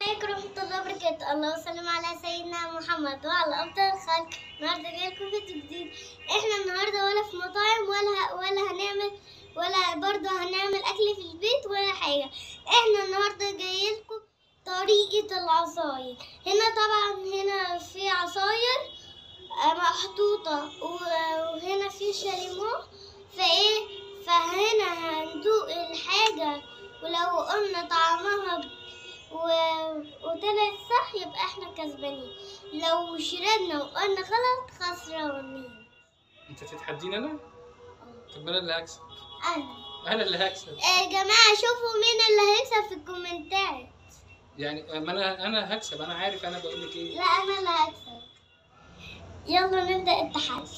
عليكم ورحمة الله وبركاته. الله وسلم على سيدنا محمد وعلى أفضل الخلق. النهارده جايلكم فيديو جديد. احنا النهارده ولا في مطاعم ولا هنعمل ولا برضه هنعمل أكل في البيت ولا حاجة. احنا النهارده جايلكم طريقة العصاير. هنا طبعا هنا في عصاير محطوطة وهنا في شاليمو فهنا هندوق الحاجة ولو قلنا طعمها وطلعت صح يبقى احنا كسبانين، لو شربنا وقلنا غلط خسرانين. انت تتحديني انا؟ طب انا اللي هكسب. انا اللي هكسب. يا جماعة شوفوا مين اللي هيكسب في الكومنتات. يعني ما انا هكسب، انا عارف انا بقول لك ايه. لا انا اللي هكسب. يلا نبدأ التحدي.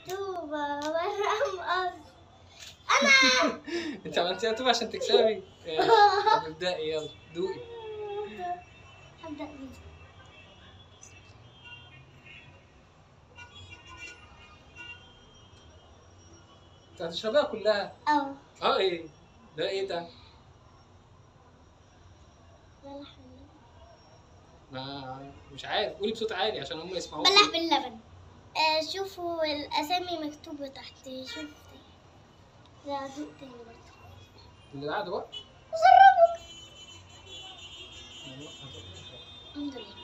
توبة ورحم قصد. انا انت عملتيها توبة عشان تكسبي. طب ابدأي يلا دوقي. هبدأ بيها. انت هتشربيها كلها؟ ايه ده؟ ايه ده؟ ما مش عارف، قولي بصوت عالي عشان هم يسمعوك. بلح باللبن. شوفوا الاسامي مكتوبة تحت. شوف ده ذوق تاني برضه. اللي بعده بقى جربوا. الحمد لله.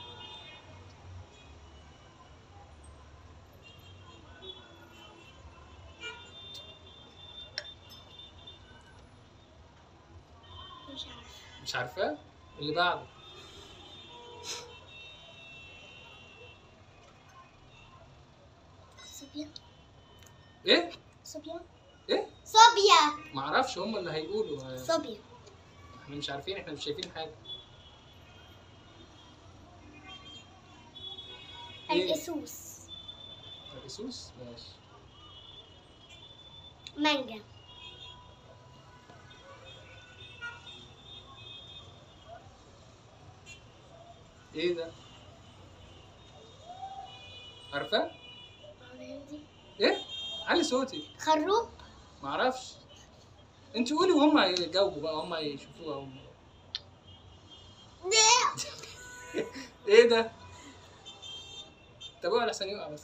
مش عارفاه. اللي بعده صوبيا. ايه؟ صوبيا. ايه؟ صوبيا. معرفش، هم اللي هيقولوا. صوبيا. احنا مش عارفين، احنا مش شايفين حاجة. الاسوس. الاسوس ماشي. مانجا. ايه ده؟ عارفاه؟ ايه؟ علي صوتي. خروب. معرفش. انت قولي وهم يجاوبوا بقى، هم يشوفوها هم. ايه ده؟ طب اوعى لحسن يقع بس.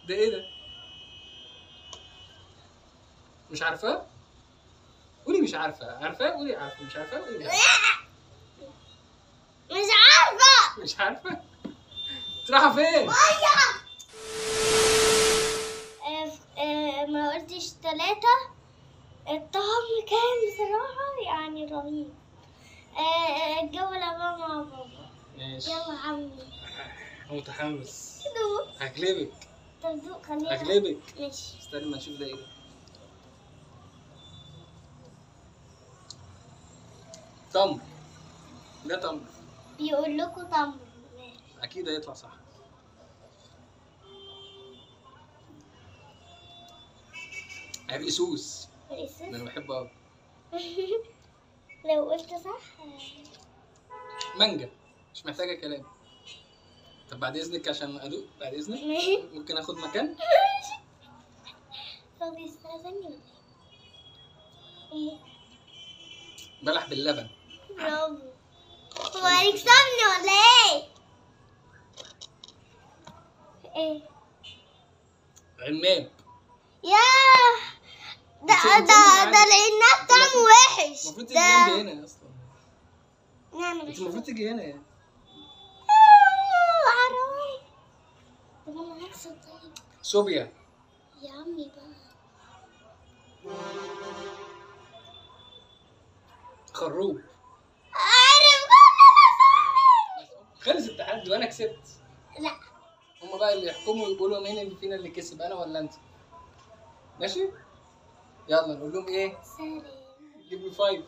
ده ايه ده؟ مش عارفاه؟ قولي مش عارفه. عارفاه قولي عارفه. مش عارفاه قولي مش عارفة. مش عارفه. رايحه فين؟ ما قلتش 3. الطعم كان بصراحة يعني رهيب. الجولة بقى مع بابا. ماشي. يلا عمي. متحمس. دوق. هغلبك. طب دوق خلينا. هغلبك. ماشي. استنى ما نشوف ده ايه. تمر. ده تمر. بيقول لكم تمر. اكيد هيطلع صح. الاسوس. انا بحبه قوي. لو قلت صح. مانجا. مش محتاجه كلام. طب بعد اذنك عشان ادوق، بعد اذنك ممكن اخد مكان؟ طب يستاذني ولا ايه؟ بلح باللبن. برافو. هو هيكسبني ولا ايه؟ ايه؟ عناب. ياه ده العناب طعمه وحش. المفروض تيجي جنبي هنا اصلا. نعمل انت المفروض تيجي هنا يعني. حرام. طب انا هكسب. طيب صوبيا. يا عمي بقى. خروب. عارف. خلص التحدي وانا كسبت. لا. هما بقى اللي يحكموا يقولوا مين اللي فينا اللي كسب، انا ولا انت؟ ماشي؟ يلا نقول لهم ايه؟ سلام. جيب لي 5.